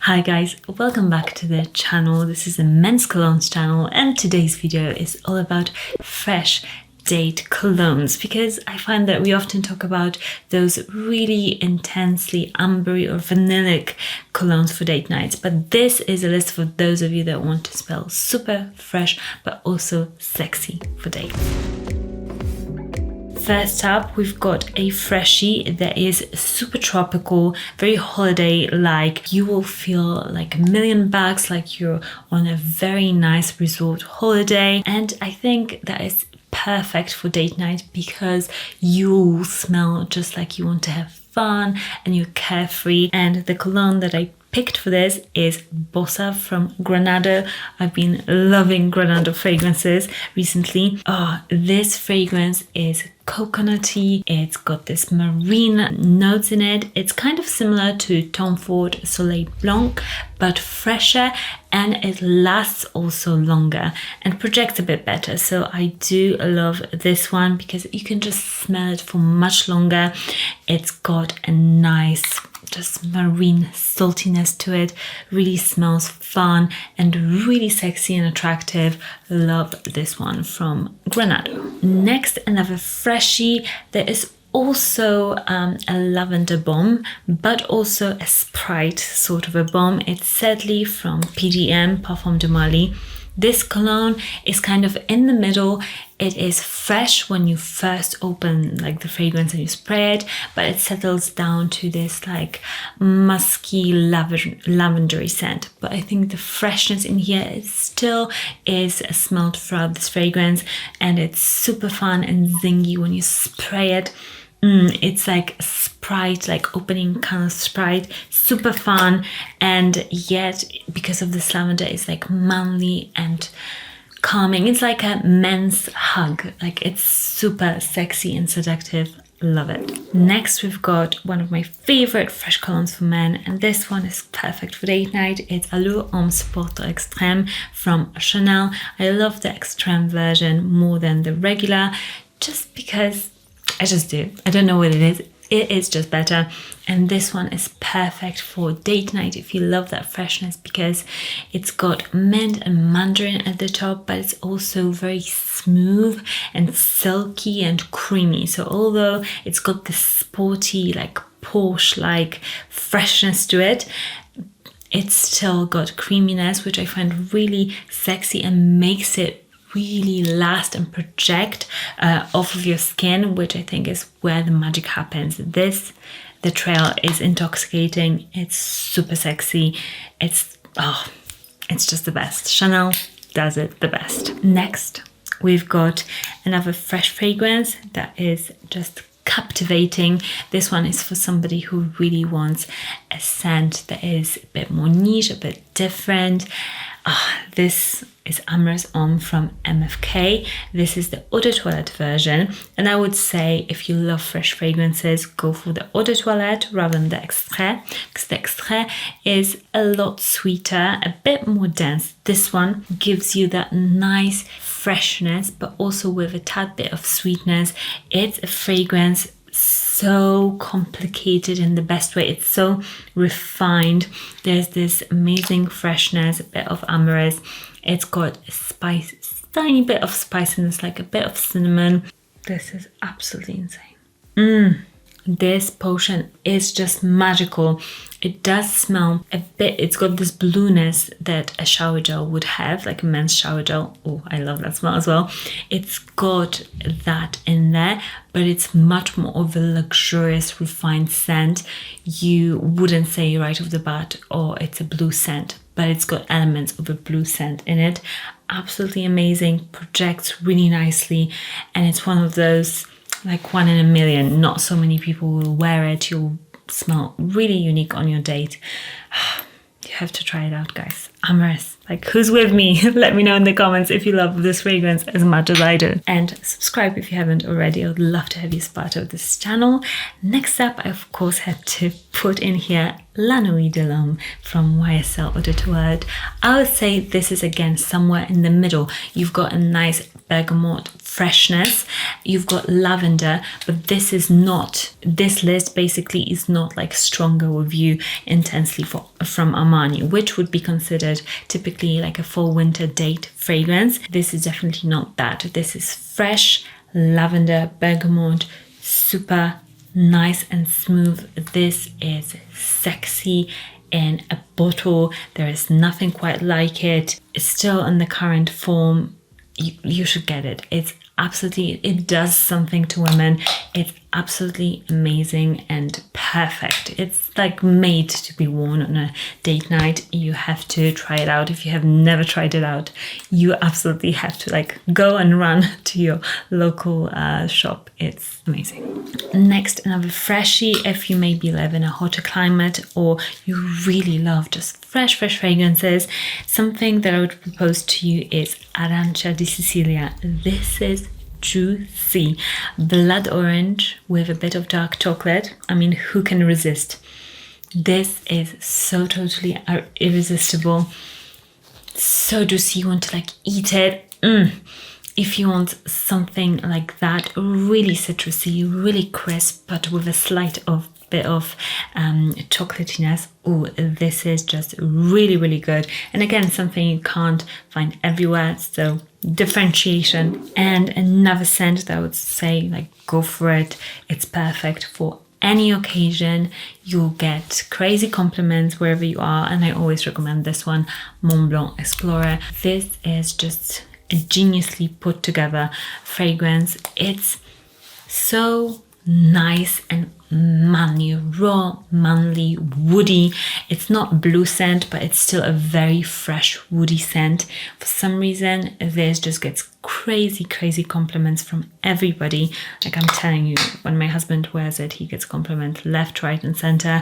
Hi guys, welcome back to the channel. This is the Men's Colognes channel and today's video is all about fresh date colognes, because I find that we often talk about those really intensely ambery or vanillic colognes for date nights, but this is a list for those of you that want to smell super fresh but also sexy for dates. First up, we've got a freshie that is super tropical, very holiday-like. You will feel like $1,000,000, like you're on a very nice resort holiday. And I think that is perfect for date night because you smell just like you want to have fun and you're carefree. And the cologne that I picked for this is Bossa from Granado. I've been loving Granado fragrances recently. Oh, this fragrance is coconutty. It's got this marine notes in it. It's kind of similar to Tom Ford Soleil Blanc, but fresher, and it lasts also longer and projects a bit better. So I do love this one because you can just smell it for much longer. It's got a nice just marine saltiness to it, really smells fun and really sexy and attractive. Love this one from Granado. Next, another freshie. There is also a lavender bomb, but also a Sprite sort of a bomb. It's sadly from PDM, Parfums de Marly. This cologne is kind of in the middle. It is fresh when you first open like the fragrance and you spray it, but it settles down to this like musky lavendery scent. But I think the freshness in here still is smelled throughout this fragrance, and it's super fun and zingy when you spray it. It's like Sprite, like opening kind of Sprite, super fun, and yet because of this lavender, it's like manly and calming. It's like a men's hug, like it's super sexy and seductive. Love it. Next, we've got one of my favorite fresh colognes for men, and this one is perfect for date night. It's Allure Homme Sport Extrême from Chanel. I love the Extrême version more than the regular, just because I just do. I don't know what it is. It is just better. And this one is perfect for date night if you love that freshness, because it's got mint and mandarin at the top, but it's also very smooth and silky and creamy. So although it's got this sporty, like Porsche-like freshness to it, it's still got creaminess, which I find really sexy and makes it really last and project off of your skin, which I think is where the magic happens. The trail is intoxicating. It's super sexy. It's just the best. Chanel does it the best. Next, we've got another fresh fragrance that is just captivating. This one is for somebody who really wants a scent that is a bit more niche, a bit different. This is Amoureuse Homme from MFK. This is the Eau de Toilette version, and I would say if you love fresh fragrances, go for the Eau de Toilette rather than the Extrait, because the Extrait is a lot sweeter, a bit more dense. This one gives you that nice freshness, but also with a tad bit of sweetness. It's a fragrance so complicated in the best way. It's so refined. There's this amazing freshness, a bit of amoureuse. It's got a spice, tiny bit of spiciness, like a bit of cinnamon. This is absolutely insane. This potion is just magical. It does smell a bit, it's got this blueness that a shower gel would have, like a men's shower gel. Oh, I love that smell as well. It's got that in there, but it's much more of a luxurious, refined scent. You wouldn't say right off the bat, oh, it's a blue scent, but it's got elements of a blue scent in it. Absolutely amazing, projects really nicely, and it's one of those like 1 in a million. Not so many people will wear it. You'll smell really unique on your date. You have to try it out, guys. Amoureuse, like, who's with me? Let me know in the comments if you love this fragrance as much as I do. And subscribe if you haven't already. I would love to have you as part of this channel. Next up, I of course had to put in here La Nuit de l'Homme from YSL Eau de Toilette. I would say this is again somewhere in the middle. You've got a nice bergamot freshness. You've got lavender, but this list basically is not like stronger with you intensely from Armani, which would be considered typically like a fall winter date fragrance. This is definitely not that. This is fresh lavender, bergamot, super nice and smooth. This is sexy in a bottle. There is nothing quite like it. It's still in the current form. You should get it. It does something to women. It's absolutely amazing and perfect. It's like made to be worn on a date night. You have to try it out. If you have never tried it out, you absolutely have to like go and run to your local shop. It's amazing. Next, another freshie. If you maybe live in a hotter climate or you really love just fresh fragrances, something that I would propose to you is Arancia di Sicilia. This is juicy. Blood orange with a bit of dark chocolate. I mean, who can resist? This is so totally irresistible. So juicy, you want to like eat it. If you want something like that, really citrusy, really crisp, but with a slight bit of chocolatiness. Oh, this is just really good. And again, something you can't find everywhere. So differentiation. And another scent that I would say, like, go for it. It's perfect for any occasion. You'll get crazy compliments wherever you are. And I always recommend this one, Montblanc Explorer. This is just a geniusly put together fragrance. It's so nice and manly, raw, manly, woody. It's not blue scent, but it's still a very fresh, woody scent. For some reason, this just gets crazy compliments from everybody. Like I'm telling you, when my husband wears it, he gets compliments left, right, and center.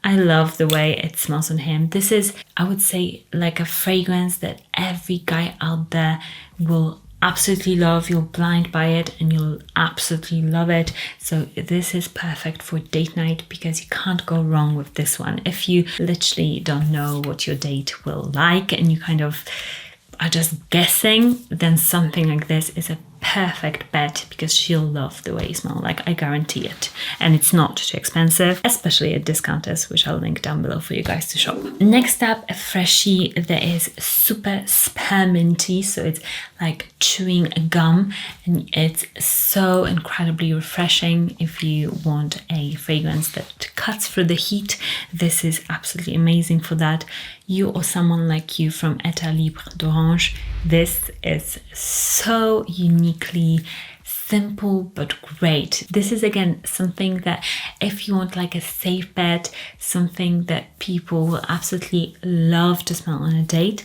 I love the way it smells on him. This is, I would say, like a fragrance that every guy out there will absolutely love. You'll blind by it and you'll absolutely love it. So this is perfect for date night because you can't go wrong with this one. If you literally don't know what your date will like and you kind of are just guessing, then something like this is a perfect bet because she'll love the way you smell. Like, I guarantee it. And it's not too expensive, especially at discounters, which I'll link down below for you guys to shop. Next up, a freshie that is super spearminty. So it's like chewing a gum and it's so incredibly refreshing. If you want a fragrance that cuts through the heat, this is absolutely amazing for that. You or someone like you from Etat Libre d'Orange, this is so uniquely simple but great. This is again something that if you want like a safe bet, something that people will absolutely love to smell on a date,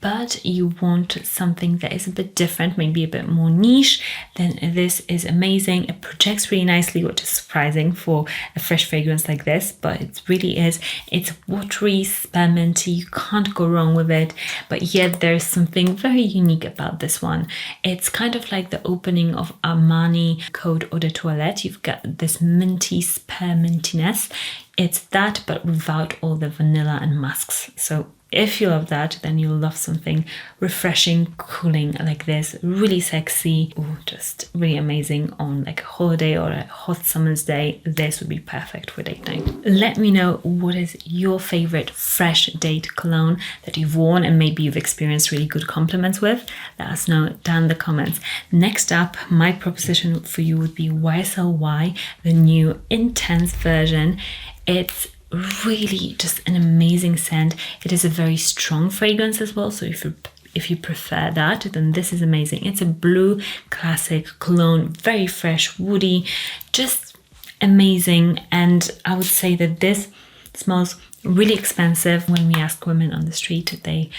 but you want something that is a bit different, maybe a bit more niche, then this is amazing. It projects really nicely, which is surprising for a fresh fragrance like this, but it really is. It's watery, spearminty, you can't go wrong with it, but yet there's something very unique about this one. It's kind of like the opening of Armani Code Eau de Toilette. You've got this minty spearmintiness. It's that, but without all the vanilla and musks. So if you love that, then you'll love something refreshing, cooling like this, really sexy. Ooh, just really amazing on like a holiday or a hot summer's day. This would be perfect for date night. Let me know what is your favorite fresh date cologne that you've worn and maybe you've experienced really good compliments with. Let us know down in the comments. Next up, my proposition for you would be YSL, the new intense version. It's really just an amazing scent. It is a very strong fragrance as well, so if you prefer that, then this is amazing. It's a blue classic cologne, very fresh, woody, just amazing. And I would say that this smells really expensive. When we ask women on the street, they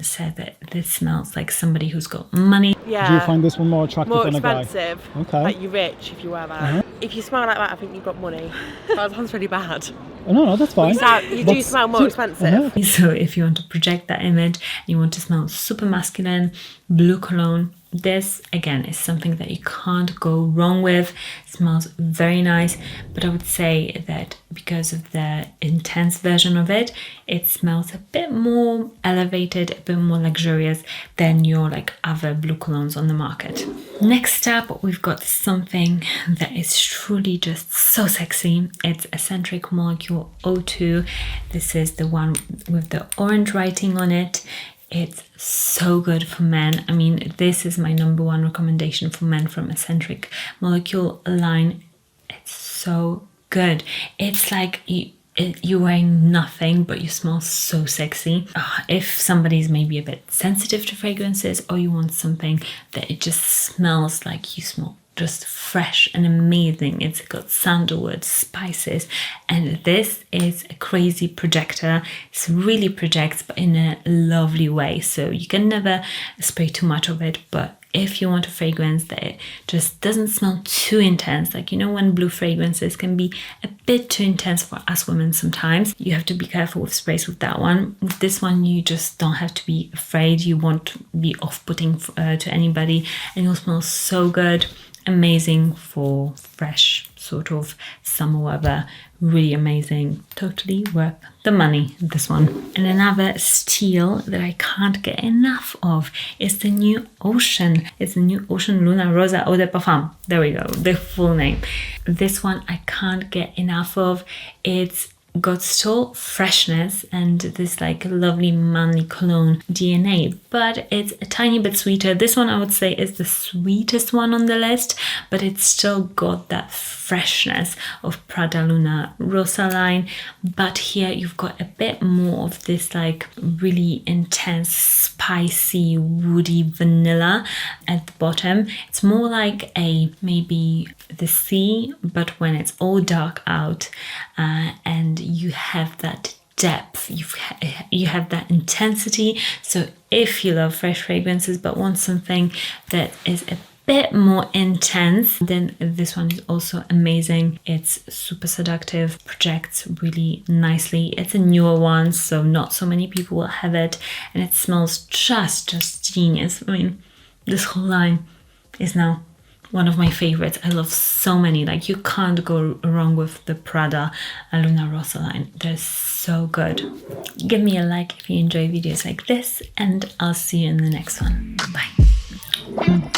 said that this smells like somebody who's got money. Yeah. Do you find this one more attractive than a guy? More expensive. Okay. Like, you're rich if you wear that. If you smell like that, I think you've got money. That sounds really bad. Oh, no, that's fine. You do smell more expensive. So if you want to project that image and you want to smell super masculine, blue cologne, this again is something that you can't go wrong with. It smells very nice, but I would say that because of the intense version of it, it smells a bit more elevated, a bit more luxurious than your like other blue colognes on the market. Next up, we've got something that is truly just so sexy. It's Escentric Molecule 02. This is the one with the orange writing on it. It's so good for men. I mean, this is my number one recommendation for men from Escentric Molecule line. It's so good. It's like you're wearing nothing, but you smell so sexy. If somebody's maybe a bit sensitive to fragrances, or you want something that it just smells like you smell just fresh and amazing. It's got sandalwood, spices, and this is a crazy projector. It really projects, but in a lovely way. So you can never spray too much of it, but if you want a fragrance that it just doesn't smell too intense, like, you know, when blue fragrances can be a bit too intense for us women sometimes, you have to be careful with sprays with that one. With this one, you just don't have to be afraid. You won't be off-putting to anybody, and you'll smell so good. Amazing for fresh sort of summer weather. Really amazing. Totally worth the money, this one. And another steal that I can't get enough of is the new Ocean. It's the new Ocean Luna Rosa Eau de Parfum. There we go, the full name. This one I can't get enough of. It's got still freshness and this like lovely manly cologne DNA, but it's a tiny bit sweeter. This one I would say is the sweetest one on the list, but it's still got that freshness of Prada Luna Rosa line. But here you've got a bit more of this like really intense, spicy, woody vanilla at the bottom. It's more like a maybe the sea, but when it's all dark out, and you have that depth, you have that intensity. So if you love fresh fragrances but want something that is a bit more intense, then this one is also amazing. It's super seductive, projects really nicely. It's a newer one, so not so many people will have it, and it smells just genius. I mean, this whole line is now one of my favorites. I love so many. Like, you can't go wrong with the Prada Luna Rosa line. They're so good. Give me a like if you enjoy videos like this, and I'll see you in the next one. Bye.